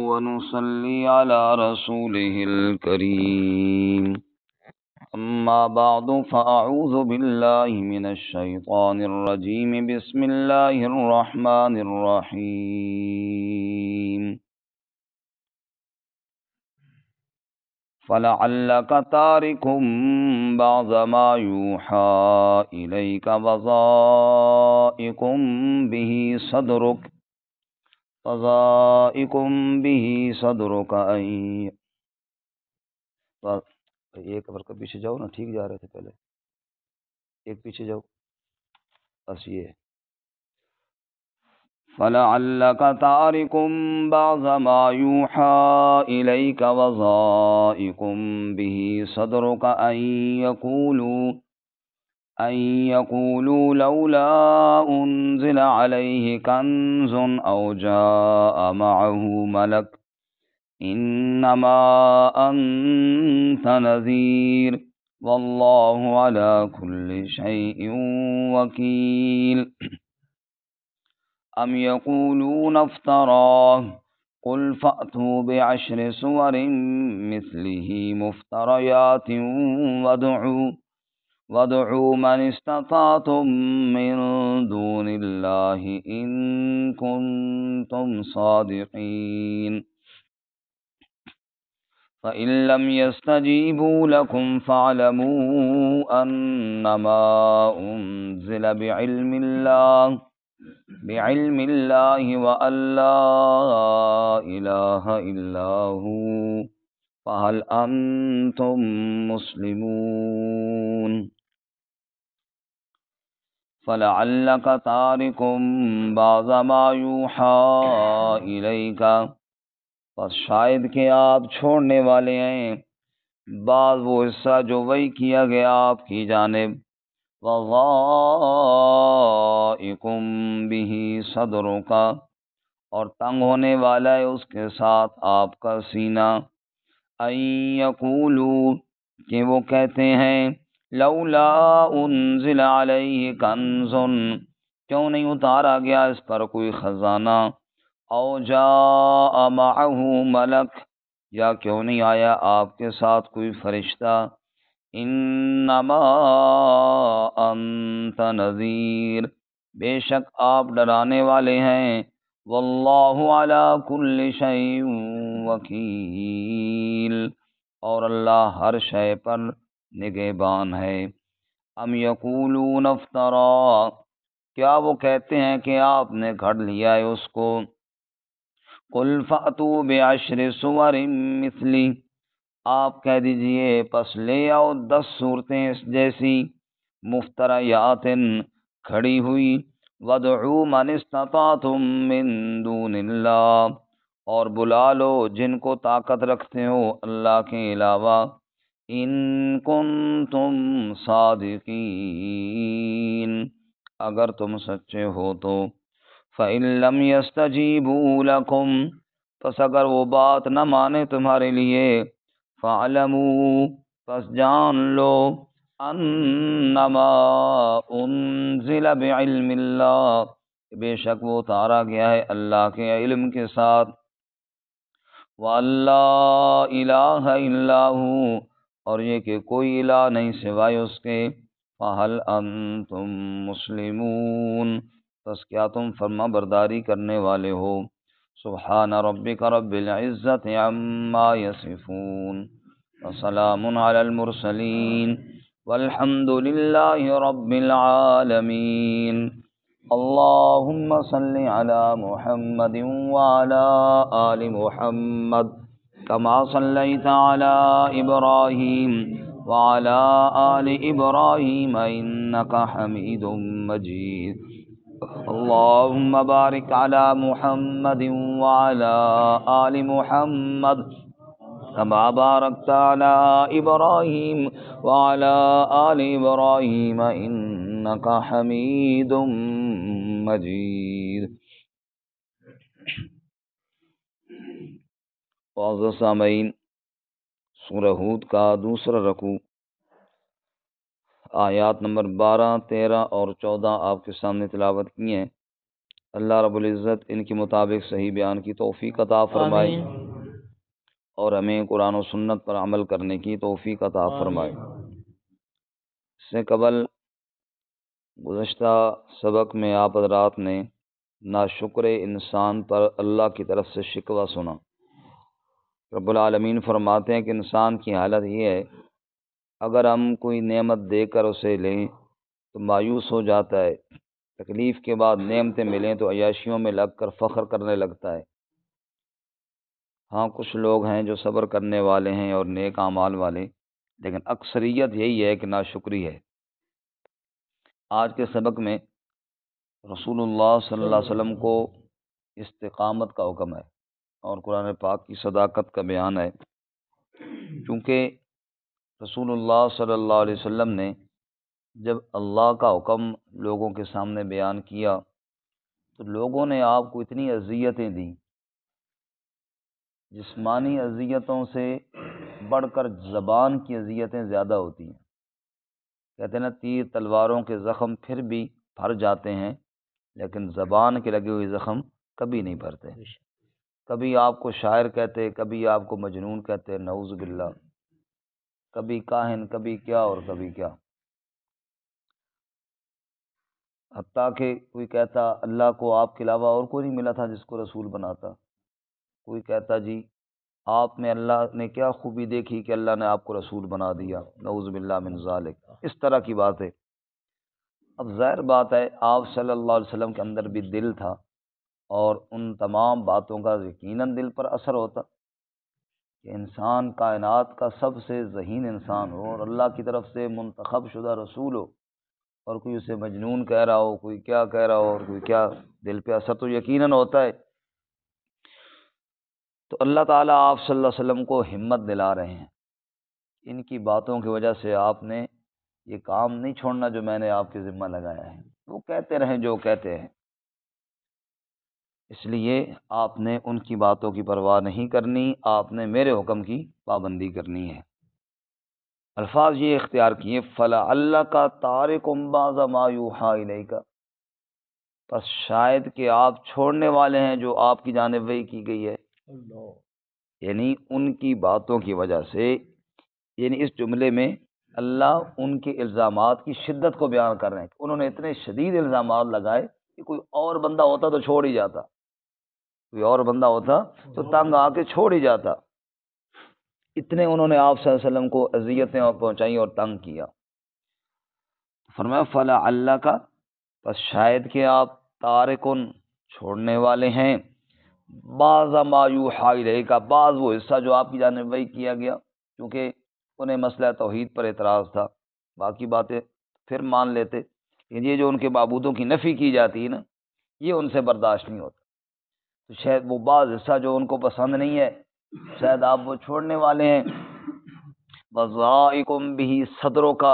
ونصلي على رسوله الكريم أما بعد فأعوذ بالله من الشيطان الرجيم بسم الله الرحمن الرحيم فلعلك تارك بعض ما يوحى إليك وضائق به صدرك ایک برقع پیچھے جاؤ نا، ٹھیک جا رہے تھے پہلے، ایک پیچھے جاؤ، بس یہ فَلَعَلَّكَ تَارِكٌ بَعْضَ مَا يُوحَى إِلَيْكَ وَضَائِقٌ بِهِ صَدْرُكَ أَن يَقُولُوا لَوْلَا أُنزِلَ عَلَيْهِ كَنزٌ أَوْ جَاءَ مَعَهُ مَلَكٌ إِنَّمَا أَنتَ نَذِيرٌ وَاللَّهُ عَلَى كُلِّ شَيْءٍ وَكِيلٌ أَمْ يَقُولُونَ افْتَرَاهُ قُلْ فَأْتُوا بِعَشْرِ سُوَرٍ مِثْلِهِ مُفْتَرَيَاتٍ وَادْعُوا مَنِ اسْتَطَعْتُم مِّن دُونِ اللَّهِ إِن كُنتُمْ صَادِقِينَ فَإِن لَّمْ يَسْتَجِيبُوا لَكُمْ فَاعْلَمُوا أَنَّمَا أُنزِلَ بِعِلْمِ اللَّهِ وَأَن لَّا إِلَٰهَ إِلَّا هُوَ فَهَلْ أَنتُم مُّسْلِمُونَ فَلَعَلَّكَ تَارِكٌ بَعْضَ مَا يُوحَىٰ إِلَيْكَ، پس شاید کہ آپ چھوڑنے والے ہیں بعض وہ حصہ جو وحی کیا گیا آپ کی جانب، وَضَائِقٌ بِهِ صَدْرُكَ، اور تنگ ہونے والا ہے اس کے ساتھ آپ کا سینہ، أَن يَقُولُوا، کہ وہ کہتے ہیں، لولا انزل علیہ کنز، کیوں نہیں اتارا گیا اس پر کوئی خزانہ، او جاء معہ ملک، یا کیوں نہیں آیا آپ کے ساتھ کوئی فرشتہ، انما انت نذیر، بے شک آپ ڈرانے والے ہیں، واللہ علی کل شیء وکیل، اور اللہ ہر شے پر نگہبان ہے۔ ام یقولون افطرا، کیا وہ کہتے ہیں کہ آپ نے گھڑ لیا ہے اس کو، قل فأتوا بعشر سور مثلی، آپ کہہ دیجئے پس لے آؤ 10 صورتیں اس جیسی، مفتریات کھڑی ہوئی، وادعوا من استطعتم من دون اللہ، اور بلا لو جن کو طاقت رکھتے ہو اللہ کے علاوہ، ان کنتم صادقین، اگر تم سچے ہو تو، فَإِن لَّمْ يَسْتَجِيبُوا لَكُمْ، پس اگر وہ بات نہ مانے تمہارے لیے، فَاعْلَمُوا، پس جان لو، انما انزل بعلم اللہ، بے شک وہ اتارا گیا ہے اللہ کے علم کے ساتھ، وَأَن لَّا إِلَٰهَ إِلَّا هُوَ، اور یہ کہ کوئی الہ نہیں سوائے اس کے، فَهَلْ أَنتُم مُّسْلِمُونَ، پس کیا تم فرما برداری کرنے والے ہو۔ سبحان ربک رب العزت عما یصفون، وسلام علی المرسلین، والحمد للہ رب العالمین۔ اللہم صل علی محمد وعلی آل محمد، کما صلیت علی ابراہیم وعلی آل ابراہیم انک حمید مجید۔ اللہم بارک علی محمد وعلی آل محمد، کما بارکت علی ابراہیم وعلی آل ابراہیم انک حمید مجید۔ معزز سامعین، سورہ ہود کا دوسرا رکوع، آیات نمبر 12، 13 اور 14 آپ کے سامنے تلاوت کی ہیں۔ اللہ رب العزت ان کے مطابق صحیح بیان کی توفیق عطا فرمائے اور ہمیں قرآن و سنت پر عمل کرنے کی توفیق عطا فرمائے۔ اس سے قبل گزشتہ سبق میں آپ حضرات نے ناشکر انسان پر اللہ کی طرف سے شکوہ سنا۔ رب العالمین فرماتے ہیں کہ انسان کی حالت یہ ہے، اگر ہم کوئی نعمت دے کر اسے لیں تو مایوس ہو جاتا ہے، تکلیف کے بعد نعمتیں ملیں تو عیاشیوں میں لگ کر فخر کرنے لگتا ہے۔ ہاں، کچھ لوگ ہیں جو صبر کرنے والے ہیں اور نیک اعمال والے، لیکن اکثریت یہی ہے کہ ناشکری ہے۔ آج کے سبق میں رسول اللہ صلی اللہ علیہ وسلم کو استقامت کا حکم ہے اور قرآن پاک کی صداقت کا بیان ہے، کیونکہ رسول اللہ صلی اللہ علیہ وسلم نے جب اللہ کا حکم لوگوں کے سامنے بیان کیا تو لوگوں نے آپ کو اتنی اذیتیں دیں، جسمانی اذیتوں سے بڑھ کر زبان کی اذیتیں زیادہ ہوتی ہیں۔ کہتے ہیں نا، تیر تلواروں کے زخم پھر بھی بھر جاتے ہیں، لیکن زبان کے لگے ہوئے زخم کبھی نہیں بھرتے۔ کبھی آپ کو شاعر کہتے، کبھی آپ کو مجنون کہتے، نعوذ باللہ، کبھی کاہن، کبھی کیا اور کبھی کیا، حتیٰ کہ کوئی کہتا اللہ کو آپ کے علاوہ اور کوئی نہیں ملا تھا جس کو رسول بناتا۔ کوئی کہتا جی آپ میں اللہ نے کیا خوبی دیکھی کہ اللہ نے آپ کو رسول بنا دیا، نعوذ باللہ من ذالک، اس طرح کی بات ہے۔ اب ظاہر بات ہے آپ صلی اللہ علیہ وسلم کے اندر بھی دل تھا اور ان تمام باتوں کا یقیناً دل پر اثر ہوتا کہ انسان کائنات کا سب سے ذہین انسان ہو اور اللہ کی طرف سے منتخب شدہ رسول ہو اور کوئی اسے مجنون کہہ رہا ہو، کوئی کیا کہہ رہا ہو اور کوئی کیا، دل پہ اثر تو یقیناً ہوتا ہے۔ تو اللہ تعالیٰ آپ صلی اللہ علیہ وسلم کو ہمت دلا رہے ہیں، ان کی باتوں کی وجہ سے آپ نے یہ کام نہیں چھوڑنا جو میں نے آپ کے ذمہ لگایا ہے۔ وہ کہتے رہیں جو کہتے ہیں، اس لیے آپ نے ان کی باتوں کی پرواہ نہیں کرنی، آپ نے میرے حکم کی پابندی کرنی ہے۔ الفاظ یہ اختیار کیے، فَلَعَلَّكَ تَارِكٌ بَعْضَ مَا يُوحَىٰ إِلَيْكَ، پس شاید کہ آپ چھوڑنے والے ہیں جو آپ کی جانب وحی کی گئی ہے۔ یعنی ان کی باتوں کی وجہ سے، یعنی اس جملے میں اللہ ان کے الزامات کی شدت کو بیان کر رہے ہیں کہ انہوں نے اتنے شدید الزامات لگائے کہ کوئی اور بندہ ہوتا تو چھوڑ ہی جاتا، کوئی اور بندہ ہوتا تو تنگ آ کے چھوڑ ہی جاتا، اتنے انہوں نے آپ صلی اللہ علیہ وسلم کو اذیتیں اور پہنچائیں اور تنگ کیا۔ فرمایا فَلَعَلَّكَ، پس شاید کہ آپ تارکن چھوڑنے والے ہیں، بعض ما یوحیٰ الیک، بعض وہ حصہ جو آپ کی جانب وحی کیا گیا، کیونکہ انہیں مسئلہ توحید پر اعتراض تھا، باقی باتیں پھر مان لیتے، لیکن یہ جو ان کے معبودوں کی نفی کی جاتی ہے نا، یہ ان سے برداشت نہیں ہوتا، تو شاید وہ بعض حصہ جو ان کو پسند نہیں ہے شاید آپ وہ چھوڑنے والے ہیں۔ وَضَائِقٌ بِهِ صَدْرُكَ،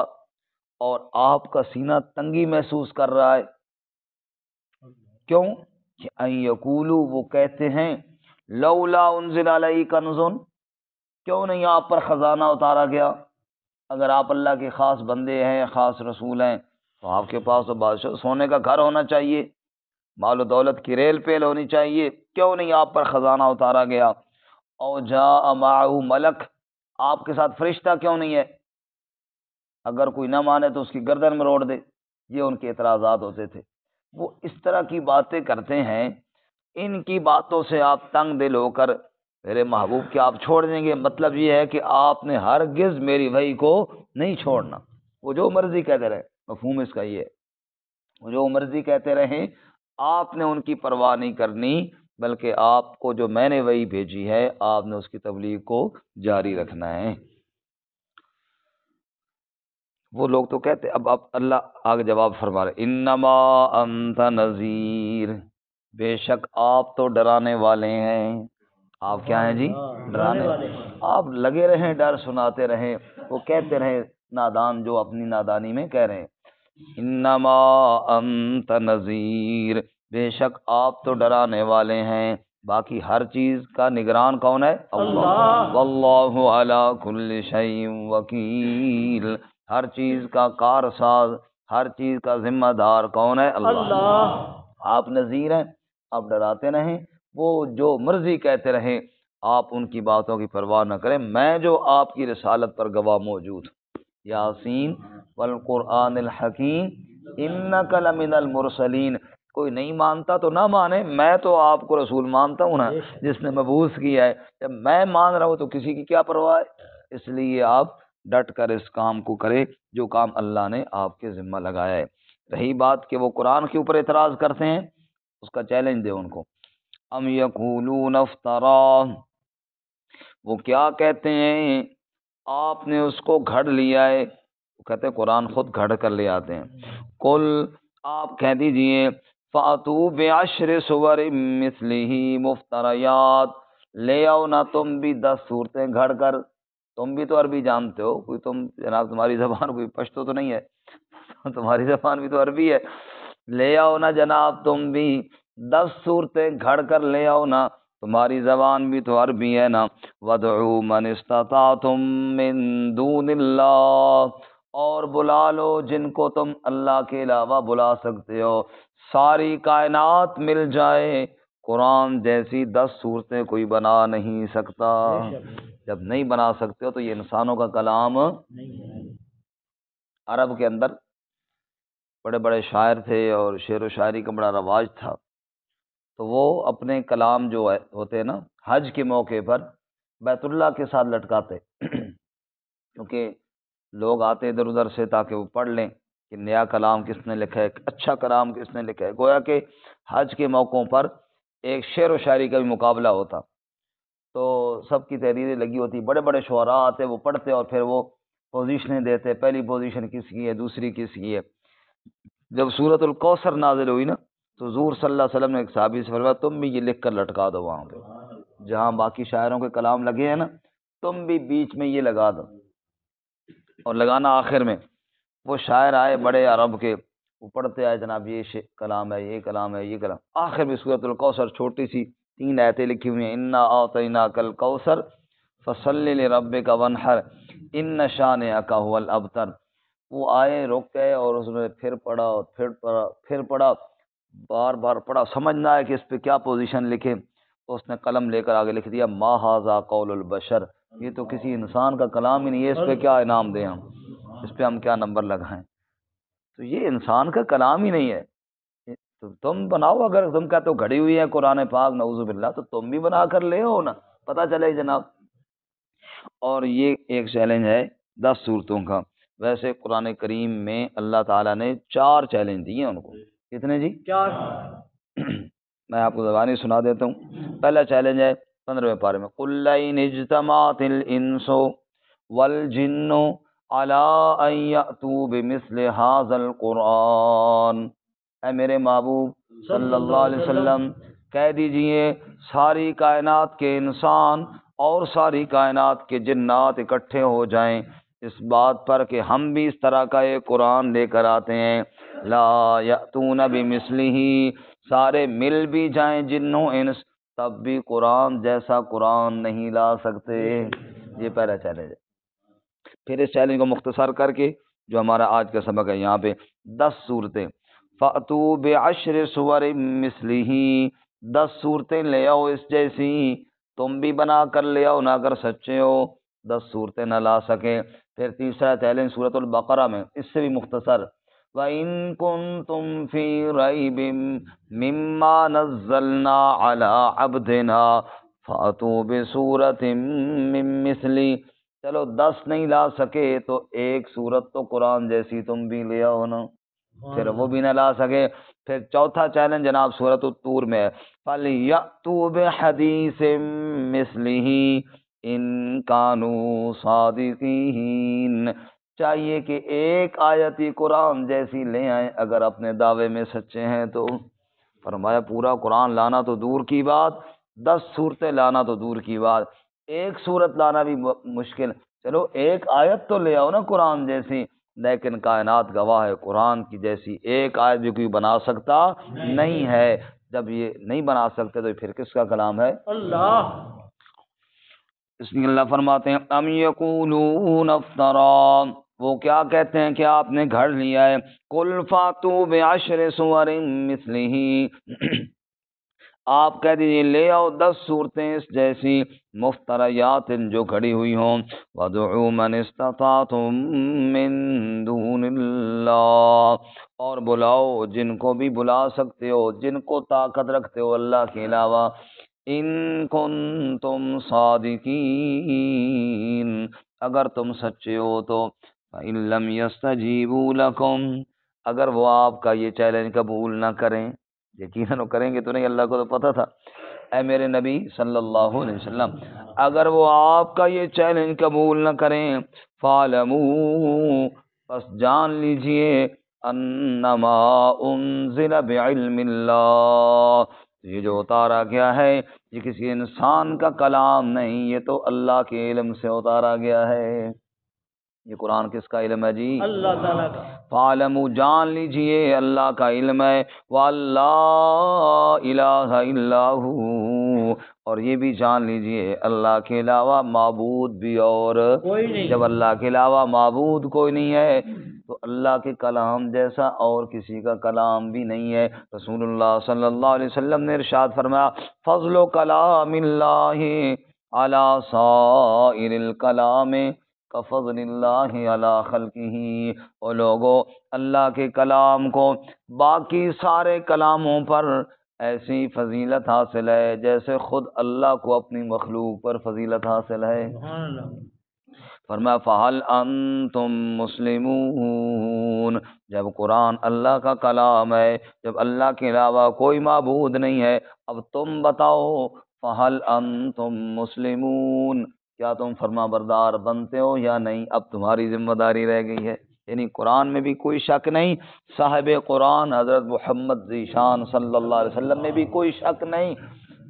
اور آپ کا سینہ تنگی محسوس کر رہا ہے، کیوں کہ ان یقولوا، وہ کہتے ہیں لولا انزل علیہ کنز، کیوں نہیں آپ پر خزانہ اتارا گیا؟ اگر آپ اللہ کے خاص بندے ہیں، خاص رسول ہیں، تو آپ کے پاس تو بادشاہ سونے کا گھر ہونا چاہیے، مال و دولت کی ریل پیل ہونی چاہیے، کیوں نہیں آپ پر خزانہ اتارا گیا؟ او جاء معہ ملک، آپ کے ساتھ فرشتہ کیوں نہیں ہے؟ اگر کوئی نہ مانے تو اس کی گردن میں روڑ دے، یہ ان کے اعتراضات ہوتے تھے۔ وہ اس طرح کی باتیں کرتے ہیں، ان کی باتوں سے آپ تنگ دل ہو کر میرے محبوب کے آپ چھوڑ دیں گے، مطلب یہ ہے کہ آپ نے ہرگز میری وحی کو نہیں چھوڑنا، وہ جو مرضی کہتے رہے، مفہوم اس کا یہ ہے، وہ جو مرضی کہتے رہیں، آپ نے ان کی پرواہ نہیں کرنی، بلکہ آپ کو جو میں نے وحی بھیجی ہے آپ نے اس کی تبلیغ کو جاری رکھنا ہے۔ وہ لوگ تو کہتے، اب اللہ آگے جواب فرما رہے، انما انت نذیر، بے شک آپ تو ڈرانے والے ہیں۔ آپ کیا ہیں جی؟ ڈرانے والے۔ آپ لگے رہیں ڈر سناتے رہیں، وہ کہتے رہیں نادان جو اپنی نادانی میں کہہ رہے ہیں، انما انت نذیر، بے شک آپ تو ڈرانے والے ہیں، باقی ہر چیز کا نگران کون ہے؟ اللہ، واللہ علی کل شیء وکیل، ہر چیز کا کارساز، ہر چیز کا ذمہ دار کون ہے؟ اللہ۔ آپ نذیر ہیں، آپ ڈراتے رہیں، وہ جو مرضی کہتے رہیں، آپ ان کی باتوں کی پرواہ نہ کریں، میں جو آپ کی رسالت پر گواہ موجود ہوں۔ یاسین والقرآن الحکیم انک لمن المرسلین۔ کوئی نہیں مانتا تو نہ مانے، میں تو آپ کو رسول مانتا ہوں نا، جس نے مبعوث کیا ہے۔ جب میں مان رہا ہوں تو کسی کی کیا پرواہ ہے؟ اس لیے آپ ڈٹ کر اس کام کو کرے جو کام اللہ نے آپ کے ذمہ لگایا ہے۔ رہی بات کہ وہ قرآن کے اوپر اعتراض کرتے ہیں، اس کا چیلنج دے ان کو۔ ام یقولون افطرا، وہ کیا کہتے ہیں آپ نے اس کو گھڑ لیا ہے، وہ کہتے ہیں قرآن خود گھڑ کر لے آتے ہیں۔ قل، آپ کہہ دیجئے، فَأْتُوا بِعَشْرِ سُوَرٍ مِثْلِهِ مُفْتَرَيَاتٍ، لے آؤ نا تم بھی 10 صورتیں گھڑ کر۔ تم بھی تو عربی جانتے ہو، کوئی تم جناب تمہاری زبان کوئی پشتو تو نہیں ہے، تمہاری زبان بھی تو عربی ہے، لے آؤ نا جناب تم بھی 10 صورتیں گھڑ کر لے آؤ نا، تمہاری زبان بھی تو عربی ہے نا۔ وَادْعُوا مَنِ اسْتَطَعْتُم مِّن دُونِ اللَّهِ، اور بلا لو جن کو تم اللہ کے علاوہ بلا سکتے ہو۔ ساری کائنات مل جائے، قرآن جیسی 10 صورتیں کوئی بنا نہیں سکتا۔ جب نہیں بنا سکتے ہو تو یہ انسانوں کا کلام عرب کے اندر بڑے بڑے شاعر تھے اور شعر و شاعری کا بڑا رواج تھا، تو وہ اپنے کلام جو ہوتے ہیں نا، حج کے موقع پر بیت اللہ کے ساتھ لٹکاتے کیونکہ لوگ آتے ادھر ادھر سے تاکہ وہ پڑھ لیں کہ نیا کلام کس نے لکھا ہے، اچھا کلام کس نے لکھا ہے۔ گویا کہ حج کے موقعوں پر ایک شعر و شاعری کا بھی مقابلہ ہوتا، تو سب کی تحریریں لگی ہوتی، بڑے بڑے شعراء آتے، وہ پڑھتے اور پھر وہ پوزیشنیں دیتے، پہلی پوزیشن کس کی ہے، دوسری کس کی ہے۔ جب سورۃ الکوثر نازل ہوئی نا، تو حضور صلی اللہ علیہ وسلم نے ایک صحابی سے فرمایا تم بھی یہ لکھ کر لٹکا دو وہاں پہ جہاں باقی شاعروں کے کلام لگے ہیں نا، تم بھی بیچ میں یہ لگا دو، اور لگانا آخر میں۔ وہ شاعر آئے بڑے عرب کے، وہ پڑھتے آئے جناب یہ کلام ہے، یہ کلام ہے، یہ کلام، آخر میں سورۃ الکوثر چھوٹی سی 3 آیتیں لکھی ہوئی ہیں، انا اعطیناک الکوثر فصلی لربک وانحر ان شانئک هو الابتر۔ وہ آئے، رک گئے اور اس میں پھر پڑھا اور پھر پڑھا، بار بار پڑھا، سمجھ نہ آئے کہ اس پہ کیا پوزیشن لکھے، تو اس نے قلم لے کر آگے لکھ دیا ما ھذا قول البشر، یہ تو کسی انسان کا کلام ہی نہیں ہے، اس پہ کیا انعام دیں ہم، اس پہ ہم کیا نمبر لگائیں، تو یہ انسان کا کلام ہی نہیں ہے۔ تو تم بناؤ، اگر تم کہتے ہو گھڑی ہوئی ہے قرآن پاک نعوذ باللہ، تو تم بھی بنا کر لے ہو نا، پتہ چلے جناب۔ اور یہ ایک چیلنج ہے 10 صورتوں کا۔ ویسے قرآن کریم میں اللہ تعالیٰ نے 4 چیلنج دیے ان کو۔ کتنے جی؟ 4۔ میں آپ کو زبانی سنا دیتا ہوں۔ پہلا چیلنج ہے 15ویں پارے میں، قُل لَئِنِ اجْتَمَعَتِ الْإِنسُ وَالْجِنُّ عَلَىٰ أَن يَأْتُوا بِمِثْلِ هَٰذَا الْقُرْآنِ، اے میرے محبوب صلی اللہ علیہ وسلم کہہ دیجئے ساری کائنات کے انسان اور ساری کائنات کے جنات اکٹھے ہو جائیں اس بات پر کہ ہم بھی اس طرح کا ایک قرآن لے کر آتے ہیں، لا یأتون بمثلہ، سارے مل بھی جائیں جن و انس، تب بھی قرآن جیسا قرآن نہیں لا سکتے۔ یہ پہلا چیلنج ہے۔ پھر اس چیلنج کو مختصر کر کے جو ہمارا آج کا سبق ہے، یہاں پہ 10 صورتیں، فَأْتُوا بِعَشْرِ سُوَرٍ مِثْلِهِ، 10 صورتیں لے آؤ اس جیسی، تم بھی بنا کر لے آؤ نا، اگر سچے ہو 10 صورتیں نہ لا سکے۔ پھر تیسرا چیلنج سورۃ البقرہ میں، اس سے بھی مختصر، وَإِن كُنتُمْ فِي رَيْبٍ مِّمَّا نَزَّلْنَا عَلَىٰ عَبْدِنَا فَأْتُوا بِسُورَةٍ مِّن مِّثْلِهِ، چلو 10 نہیں لا سکے تو ایک صورت تو قرآن جیسی تم بھی لے آؤ نا، پھر وہ بھی نہ لا سکے۔ پھر چوتھا چیلنج جناب سورۃ الطور میں ہے، فَلْيَأْتُوا بِحَدِيثٍ مِّثْلِهِ إِن كَانُوا صَادِقِينَ، چاہیے کہ ایک آیتی قرآن جیسی لے آئیں اگر اپنے دعوے میں سچے ہیں تو۔ فرمایا پورا قرآن لانا تو دور کی بات، 10 صورتیں لانا تو دور کی بات، ایک صورت لانا بھی مشکل، چلو ایک آیت تو لے آؤ نا قرآن جیسی، لیکن کائنات گواہ ہے قرآن کی جیسی ایک آیت بھی کوئی بنا سکتا نہیں ہے۔ جب یہ نہیں بنا سکتے تو پھر کس کا کلام ہے؟ اللہ۔ اس میں اللہ فرماتے ہیں ام یقولون افترا، وہ کیا کہتے ہیں کہ آپ نے گھڑ لیا ہے، قل فاتوا بعشر سور مثلہ، آپ کہہ دیجیے لے آؤ 10 صورتیں اس جیسی، مفتریات جو کھڑی ہوئی ہوں، وَادْعُوا مَنِ اسْتَطَعْتُم مِّن دُونِ اللَّهِ، اور بلاؤ جن کو بھی بلا سکتے ہو، جن کو طاقت رکھتے ہو اللہ کے علاوہ، ان کنتم صادقین، اگر تم سچے ہو تو، فَإِن لَّمْ يَسْتَجِيبُوا لَكُمْ، اگر وہ آپ کا یہ چیلنج قبول نہ کریں، یقیناً وہ کریں گے تو نہیں، اللہ کو تو پتہ تھا، اے میرے نبی صلی اللہ علیہ وسلم، اگر وہ آپ کا یہ چیلنج قبول نہ کریں، فَاعْلَمُوا، پس جان لیجئے، انما انزل بعلم اللہ، یہ جو اتارا گیا ہے یہ کسی انسان کا کلام نہیں، یہ تو اللہ کے علم سے اتارا گیا ہے۔ یہ قرآن کس کا علم ہے جی؟ اللہ تعالیٰ کا۔ فَاعْلَمُوا، جان لیجئے اللہ کا علم ہے، وَاللَّهُ الہ الا ہُوَ، اور یہ بھی جان لیجئے اللہ کے علاوہ معبود بھی اور کوئی نہیں۔ جب اللہ کے علاوہ معبود کوئی نہیں ہے تو اللہ کے کلام جیسا اور کسی کا کلام بھی نہیں ہے۔ رسول اللہ صلی اللہ علیہ وسلم نے ارشاد فرمایا، فضل کلام اللہ علی سائر الکلام کفضل اللہ علی خلقہ، اور لوگوں اللہ کے کلام کو باقی سارے کلاموں پر ایسی فضیلت حاصل ہے جیسے خود اللہ کو اپنی مخلوق پر فضیلت حاصل ہے۔ فرمایا فَهَلْ أَنْتُمْ مُسْلِمُونَ، جب قرآن اللہ کا کلام ہے، جب اللہ کے علاوہ کوئی معبود نہیں ہے، اب تم بتاؤ فَهَلْ أَنْتُمْ مُسْلِمُونَ، کیا تم فرما بردار بنتے ہو یا نہیں؟ اب تمہاری ذمہ داری رہ گئی ہے۔ یعنی قرآن میں بھی کوئی شک نہیں، صاحب قرآن حضرت محمد ذیشان صلی اللہ علیہ وسلم میں بھی کوئی شک نہیں،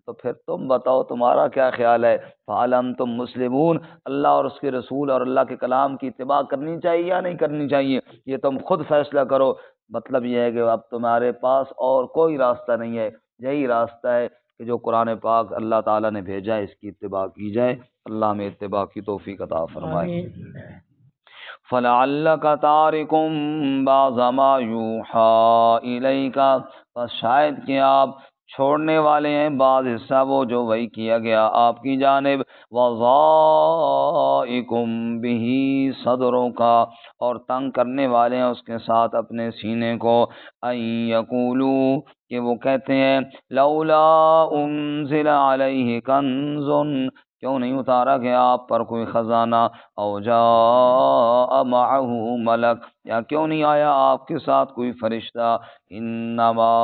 تو پھر تم بتاؤ تمہارا کیا خیال ہے؟ فَعَلَمْ تُم مسلمون، اللہ اور اس کے رسول اور اللہ کے کلام کی اتباع کرنی چاہیے یا نہیں کرنی چاہیے، یہ تم خود فیصلہ کرو۔ مطلب یہ ہے کہ اب تمہارے پاس اور کوئی راستہ نہیں ہے، یہی راستہ ہے کہ جو قرآن پاک اللہ تعالیٰ نے بھیجا ہے اس کی اتباع کی جائے۔ اللہ ہمیں اتباع کی توفیق عطا فرمائے۔ فَلَعَلَّكَ تَارِكٌ بَعْضَ مَا يُوحَىٰ إِلَيْكَ، بس شاید کہ آپ چھوڑنے والے ہیں بعض حصہ وہ جو وحی کیا گیا آپ کی جانب، وَضَائِقٌ بِهِ صَدْرُكَ، اور تنگ کرنے والے ہیں اس کے ساتھ اپنے سینے کو، أَن يَقُولُوا، کہ وہ کہتے ہیں، لَوْلَا أُنزِلَ عَلَيْهِ كَنزٌ، کیوں نہیں اتارا گیا آپ پر کوئی خزانہ، او جاء معه ملک، یا کیوں نہیں آیا آپ کے ساتھ کوئی فرشتہ، انما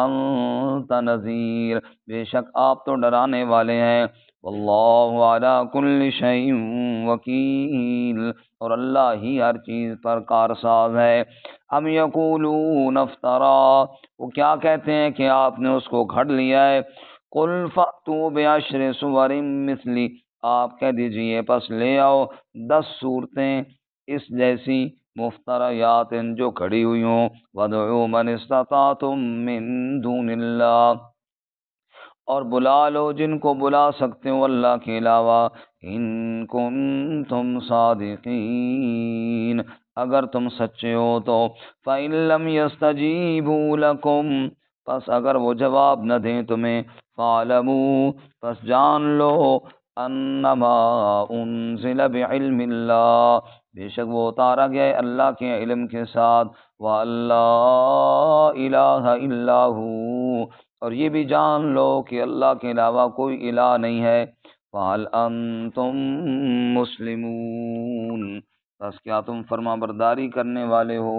انت نذیر، بے شک آپ تو ڈرانے والے ہیں، واللہ علی کل شیء وکیل، اور اللہ ہی ہر چیز پر کارساز ہے۔ ام یقولون افترا، وہ کیا کہتے ہیں کہ آپ نے اس کو گھڑ لیا ہے، قل فأتوا بعشر سور مثلی، آپ کہہ دیجئے پس لے آؤ 10 صورتیں اس جیسی، مفتریات جو کھڑی ہوئی ہوں، وَادْعُوا مَنِ اسْتَطَعْتُم مِّن دُونِ اللَّهِ، اور بلا لو جن کو بلا سکتے ہو اللہ کے علاوہ، ان کنتم صادقین، اگر تم سچے ہو تو، فَإِن لَّمْ يَسْتَجِيبُوا لَكُمْ، پس اگر وہ جواب نہ دیں تمہیں، فَاعْلَمُوا، پس جان لو، انما انزل بعلم اللہ، بے شک وہ اتارا گیا ہے اللہ کے علم کے ساتھ، وَاللَّهُ الہ الا ہُوَ، اور یہ بھی جان لو کہ اللہ کے علاوہ کوئی الہ نہیں ہے، فَهَلْ أَنْتُمْ مُسْلِمُونَ، بس کیا تم فرما برداری کرنے والے ہو؟